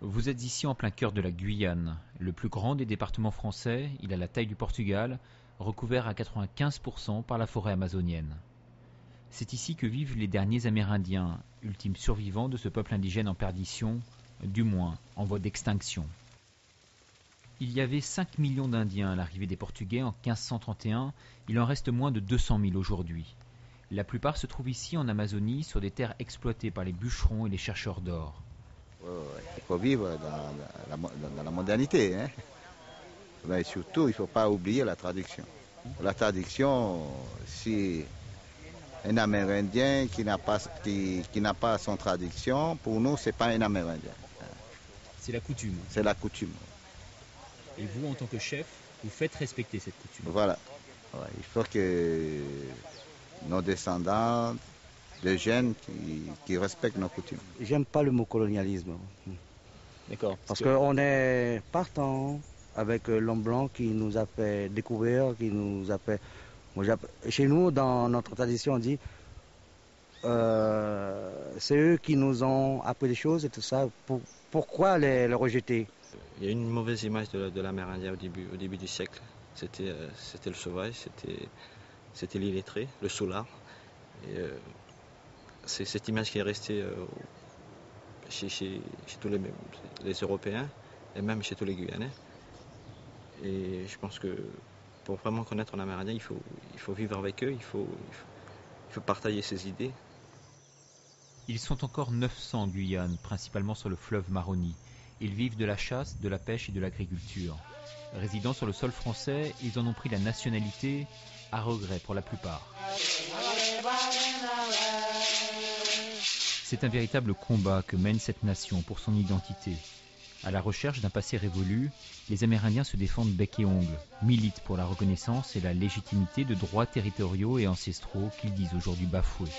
Vous êtes ici en plein cœur de la Guyane, le plus grand des départements français. Il a la taille du Portugal, recouvert à 95% par la forêt amazonienne. C'est ici que vivent les derniers Amérindiens, ultimes survivants de ce peuple indigène en perdition, du moins en voie d'extinction. Il y avait 5 millions d'Indiens à l'arrivée des Portugais en 1531, il en reste moins de 200 000 aujourd'hui. La plupart se trouvent ici en Amazonie, sur des terres exploitées par les bûcherons et les chercheurs d'or. Il faut vivre dans la modernité, hein. Mais surtout, il ne faut pas oublier la traduction. La traduction, si un Amérindien qui n'a pas son traduction, pour nous, ce n'est pas un Amérindien. C'est la coutume. C'est la coutume. Et vous, en tant que chef, vous faites respecter cette coutume. Voilà. Ouais, il faut que nos descendants, des jeunes qui respectent nos coutumes. J'aime pas le mot colonialisme. D'accord. Parce qu'on est partant avec l'homme blanc qui nous a fait découvrir, qui nous a fait... Chez nous, dans notre tradition, on dit c'est eux qui nous ont appris des choses et tout ça. Pourquoi les rejeter? Il y a une mauvaise image de l'Amérindien au début du siècle. C'était le sauvage, c'était l'illettré, le soulard. Et c'est cette image qui est restée chez tous les Européens et même chez tous les Guyanais. Et je pense que pour vraiment connaître un Amérindien, il faut vivre avec eux, il faut partager ses idées. Ils sont encore 900 en Guyane, principalement sur le fleuve Maroni. Ils vivent de la chasse, de la pêche et de l'agriculture. Résidant sur le sol français, ils en ont pris la nationalité, à regret pour la plupart. C'est un véritable combat que mène cette nation pour son identité. À la recherche d'un passé révolu, les Amérindiens se défendent bec et ongle, militent pour la reconnaissance et la légitimité de droits territoriaux et ancestraux qu'ils disent aujourd'hui bafoués.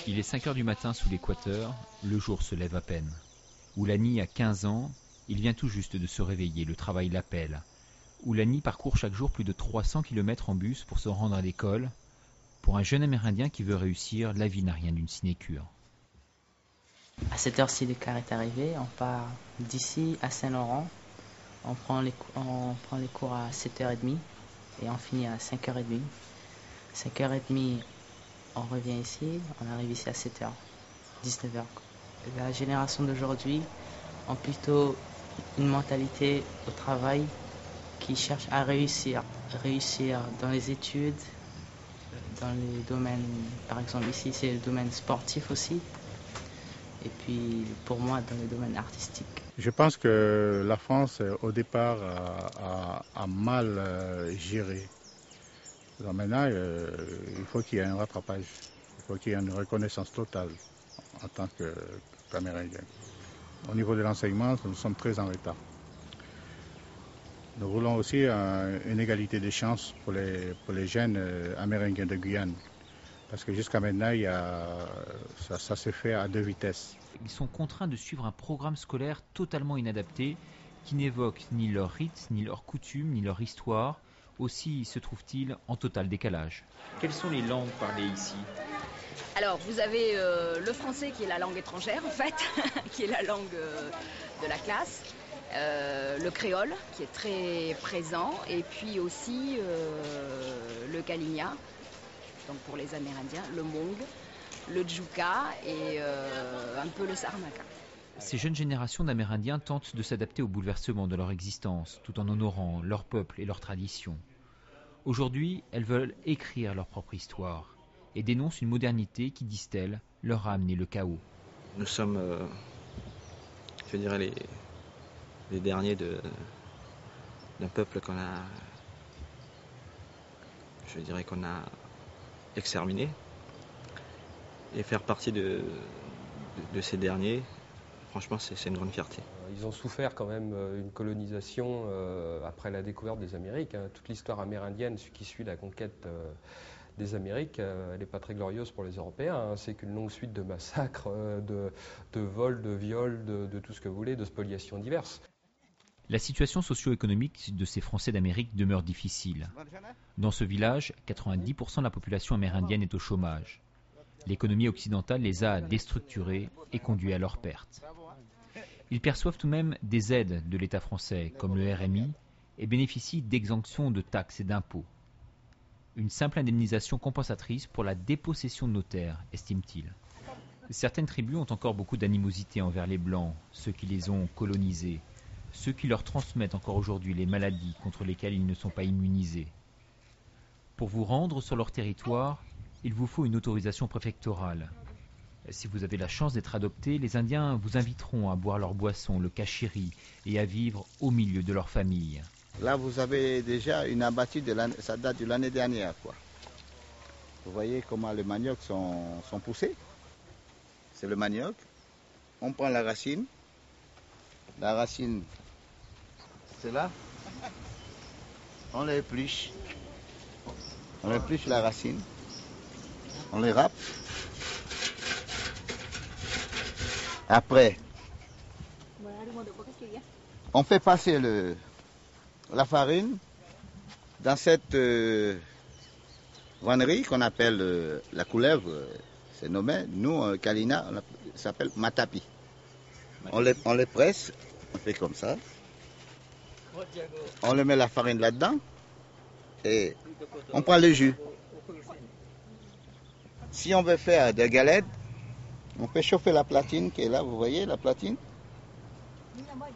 Il est 5 heures du matin sous l'équateur, le jour se lève à peine. Oulani a 15 ans, il vient tout juste de se réveiller, le travail l'appelle. Oulani parcourt chaque jour plus de 300 km en bus pour se rendre à l'école. Pour un jeune Amérindien qui veut réussir, la vie n'a rien d'une sinécure. À cette heure-ci, le car est arrivé. On part d'ici à Saint-Laurent. On prend les cours à 7h30 et on finit à 5h30. 5h30, on revient ici. On arrive ici à 7h, 19h. La génération d'aujourd'hui a plutôt une mentalité au travail qui cherche à réussir dans les études, dans les domaines, par exemple ici c'est le domaine sportif aussi, et puis pour moi dans le domaine artistique. Je pense que la France au départ a mal géré. Alors maintenant il faut qu'il y ait un rattrapage, il faut qu'il y ait une reconnaissance totale en tant qu'Amérindien. Au niveau de l'enseignement, nous sommes très en retard. Nous voulons aussi une égalité des chances pour les jeunes Amérindiens de Guyane. Parce que jusqu'à maintenant, ça se fait à 2 vitesses. Ils sont contraints de suivre un programme scolaire totalement inadapté qui n'évoque ni leur rite, ni leurs coutumes, ni leur histoire. Aussi se trouvent-ils en total décalage. Quelles sont les langues parlées ici ? Alors, vous avez le français qui est la langue étrangère, en fait, qui est la langue de la classe. Le créole, qui est très présent. Et puis aussi le kaligna, donc pour les Amérindiens, le mong, le djouka et un peu le saramaka. Ces jeunes générations d'Amérindiens tentent de s'adapter au bouleversement de leur existence, tout en honorant leur peuple et leurs traditions. Aujourd'hui, elles veulent écrire leur propre histoire et dénoncent une modernité qui, disent-elles, leur a amené le chaos. Nous sommes, je dirais, les derniers d'un peuple qu'on a exterminé. Et faire partie de ces derniers, franchement, c'est une grande fierté. Ils ont souffert quand même une colonisation après la découverte des Amériques. Toute l'histoire amérindienne qui suit la conquête des Amériques, elle n'est pas très glorieuse pour les Européens. C'est qu'une longue suite de massacres, de vols, de viols, de tout ce que vous voulez, de spoliations diverses. La situation socio-économique de ces Français d'Amérique demeure difficile. Dans ce village, 90% de la population amérindienne est au chômage. L'économie occidentale les a déstructurés et conduits à leur perte. Ils perçoivent tout de même des aides de l'État français, comme le RMI, et bénéficient d'exemptions de taxes et d'impôts. Une simple indemnisation compensatrice pour la dépossession de nos terres, estime-t-il. Certaines tribus ont encore beaucoup d'animosité envers les Blancs, ceux qui les ont colonisés, ceux qui leur transmettent encore aujourd'hui les maladies contre lesquelles ils ne sont pas immunisés. Pour vous rendre sur leur territoire, il vous faut une autorisation préfectorale. Si vous avez la chance d'être adopté, les Indiens vous inviteront à boire leur boisson, le kachiri, et à vivre au milieu de leur famille. Là, vous avez déjà une abattue, ça date de l'année dernière, quoi. Vous voyez comment les maniocs sont poussés. C'est le manioc. On prend la racine. La racine, c'est là. On l'épluche. On épluche la racine. On les râpe. Après, on fait passer la farine dans cette vannerie qu'on appelle la couleuvre, c'est nommé. Nous, Kalina, ça s'appelle matapi. On les presse, on fait comme ça. On le met la farine là-dedans et on prend le jus. Si on veut faire des galettes, on fait chauffer la platine qui est là, vous voyez la platine.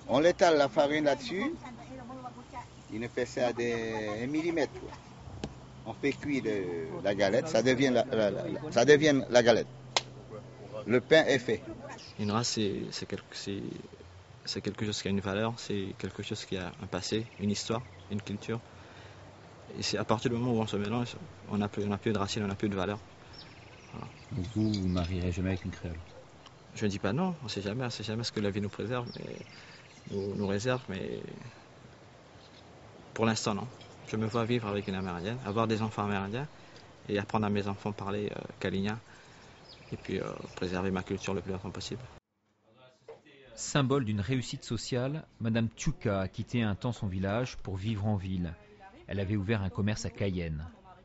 On étale la farine là-dessus. Il ne fait ça à des millimètres. On fait cuire la galette, ça devient la galette. Le pain est fait. Une race, c'est quelque chose qui a une valeur, c'est quelque chose qui a un passé, une histoire, une culture. Et c'est à partir du moment où on se mélange, on n'a plus de racines, on n'a plus de valeur. Voilà. Donc vous ne marierez jamais avec une créole? Je ne dis pas non, on ne sait jamais ce que la vie nous préserve, nous réserve, mais pour l'instant non. Je me vois vivre avec une amérindienne, avoir des enfants amérindiens et apprendre à mes enfants à parler kaligna et puis préserver ma culture le plus longtemps possible. Symbole d'une réussite sociale, Madame Tchouka a quitté un temps son village pour vivre en ville. Elle avait ouvert un commerce à Cayenne.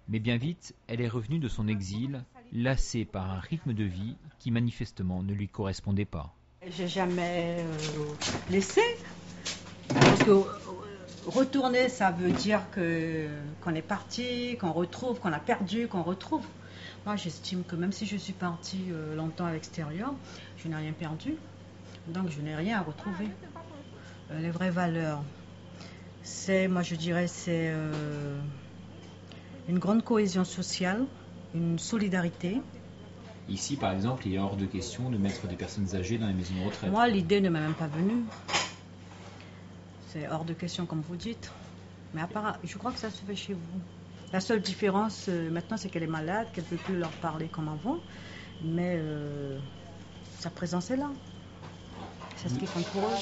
Mais bien vite, elle est revenue de son exil, lassée par un rythme de vie qui manifestement ne lui correspondait pas. J'ai jamais laissé, parce que retourner, ça veut dire qu'on est parti, qu'on retrouve, qu'on a perdu, qu'on retrouve. Moi, j'estime que même si je suis partie longtemps à l'extérieur, je n'ai rien perdu. Donc, je n'ai rien à retrouver. Les vraies valeurs, moi je dirais, c'est une grande cohésion sociale, une solidarité. Ici, par exemple, il est hors de question de mettre des personnes âgées dans les maisons de retraite. Moi, l'idée ne m'est même pas venue. C'est hors de question, comme vous dites. Mais apparemment, je crois que ça se fait chez vous. La seule différence, maintenant, c'est qu'elle est malade, qu'elle ne peut plus leur parler comme avant. Mais sa présence est là. C'est ce qui compte pour eux.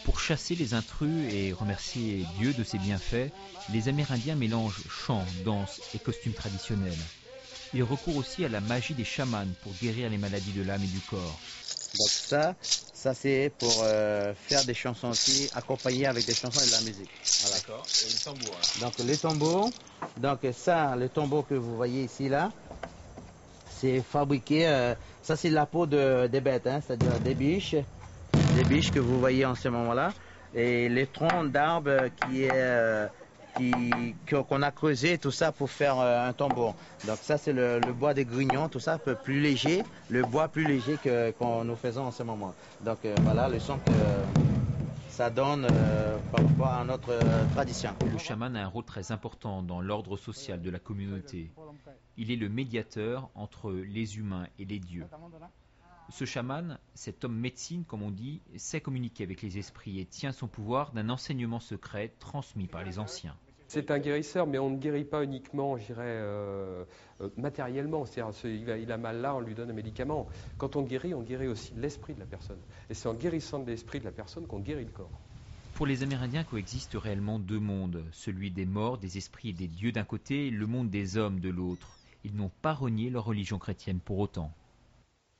Pour chasser les intrus et remercier Dieu de ses bienfaits, les Amérindiens mélangent chants, danses et costumes traditionnels. Ils recourent aussi à la magie des chamans pour guérir les maladies de l'âme et du corps. Donc ça c'est pour faire des chansons aussi, accompagnées avec des chansons et de la musique. Voilà. D'accord. Et le tambour. Hein. Donc les tambours, le tambour que vous voyez ici là, c'est fabriqué, ça c'est la peau des bêtes, hein, c'est-à-dire des biches que vous voyez en ce moment-là, et les troncs d'arbres qu'on a creusé, tout ça pour faire un tambour. Donc ça c'est le bois des grignons, tout ça un peu plus léger, le bois plus léger qu'on nous faisons en ce moment. Donc voilà le son que ça donne par rapport à notre tradition. Le chaman a un rôle très important dans l'ordre social de la communauté. Il est le médiateur entre les humains et les dieux. Ce chaman, cet homme médecine comme on dit, sait communiquer avec les esprits et tient son pouvoir d'un enseignement secret transmis par les anciens. C'est un guérisseur, mais on ne guérit pas uniquement, je dirais, matériellement. C'est-à-dire, il a mal là, on lui donne un médicament. Quand on guérit aussi l'esprit de la personne. Et c'est en guérissant de l'esprit de la personne qu'on guérit le corps. Pour les Amérindiens coexistent réellement deux mondes, celui des morts, des esprits et des dieux d'un côté, le monde des hommes de l'autre. Ils n'ont pas renié leur religion chrétienne pour autant.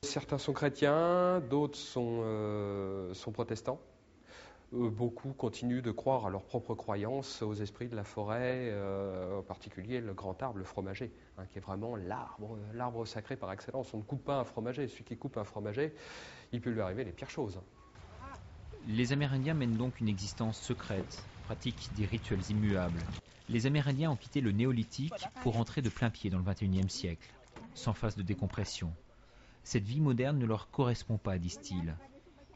Certains sont chrétiens, d'autres sont protestants. Beaucoup continuent de croire à leurs propres croyances, aux esprits de la forêt, en particulier le grand arbre, le fromager, hein, qui est vraiment l'arbre sacré par excellence. On ne coupe pas un fromager. Celui qui coupe un fromager, il peut lui arriver les pires choses. Les Amérindiens mènent donc une existence secrète, pratiquent des rituels immuables. Les Amérindiens ont quitté le néolithique pour entrer de plein pied dans le XXIe siècle, sans phase de décompression. Cette vie moderne ne leur correspond pas, disent-ils.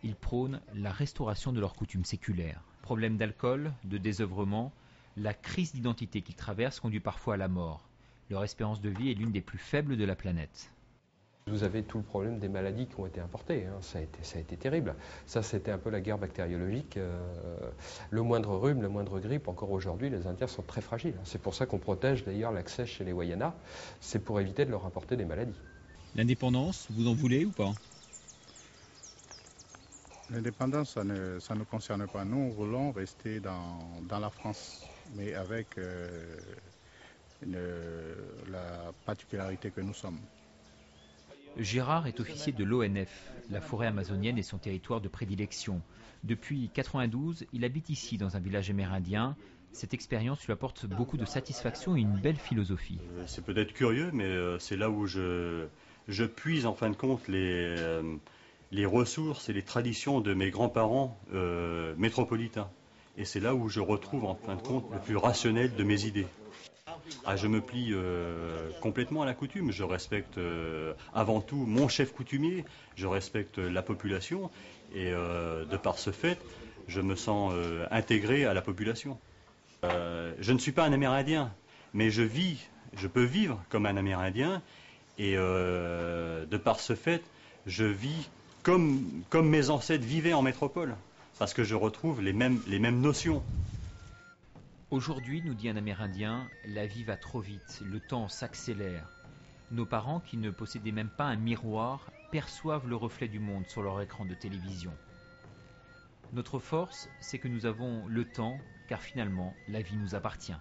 Ils prônent la restauration de leurs coutumes séculaires. Problèmes d'alcool, de désœuvrement, la crise d'identité qu'ils traversent conduit parfois à la mort. Leur espérance de vie est l'une des plus faibles de la planète. Vous avez tout le problème des maladies qui ont été importées, hein. Ça a été terrible. Ça, c'était un peu la guerre bactériologique. Le moindre rhume, la moindre grippe, encore aujourd'hui, les Indiens sont très fragiles. C'est pour ça qu'on protège d'ailleurs l'accès chez les Wayanas. C'est pour éviter de leur apporter des maladies. L'indépendance, vous en voulez ou pas? L'indépendance, ça ne nous concerne pas. Nous, voulons rester dans la France, mais avec la particularité que nous sommes. Gérard est officier de l'ONF. La forêt amazonienne est son territoire de prédilection. Depuis 1992, il habite ici, dans un village amérindien. Cette expérience lui apporte beaucoup de satisfaction et une belle philosophie. C'est peut-être curieux, mais c'est là où je puise en fin de compte les ressources et les traditions de mes grands-parents métropolitains. Et c'est là où je retrouve en fin de compte le plus rationnel de mes idées. Je me plie complètement à la coutume. Je respecte avant tout mon chef coutumier, je respecte la population et de par ce fait, je me sens intégré à la population. Je ne suis pas un Amérindien, mais je peux vivre comme un Amérindien et de par ce fait, je vis comme mes ancêtres vivaient en métropole, parce que je retrouve les mêmes notions. Aujourd'hui, nous dit un Amérindien, la vie va trop vite, le temps s'accélère. Nos parents, qui ne possédaient même pas un miroir, perçoivent le reflet du monde sur leur écran de télévision. Notre force, c'est que nous avons le temps, car finalement, la vie nous appartient.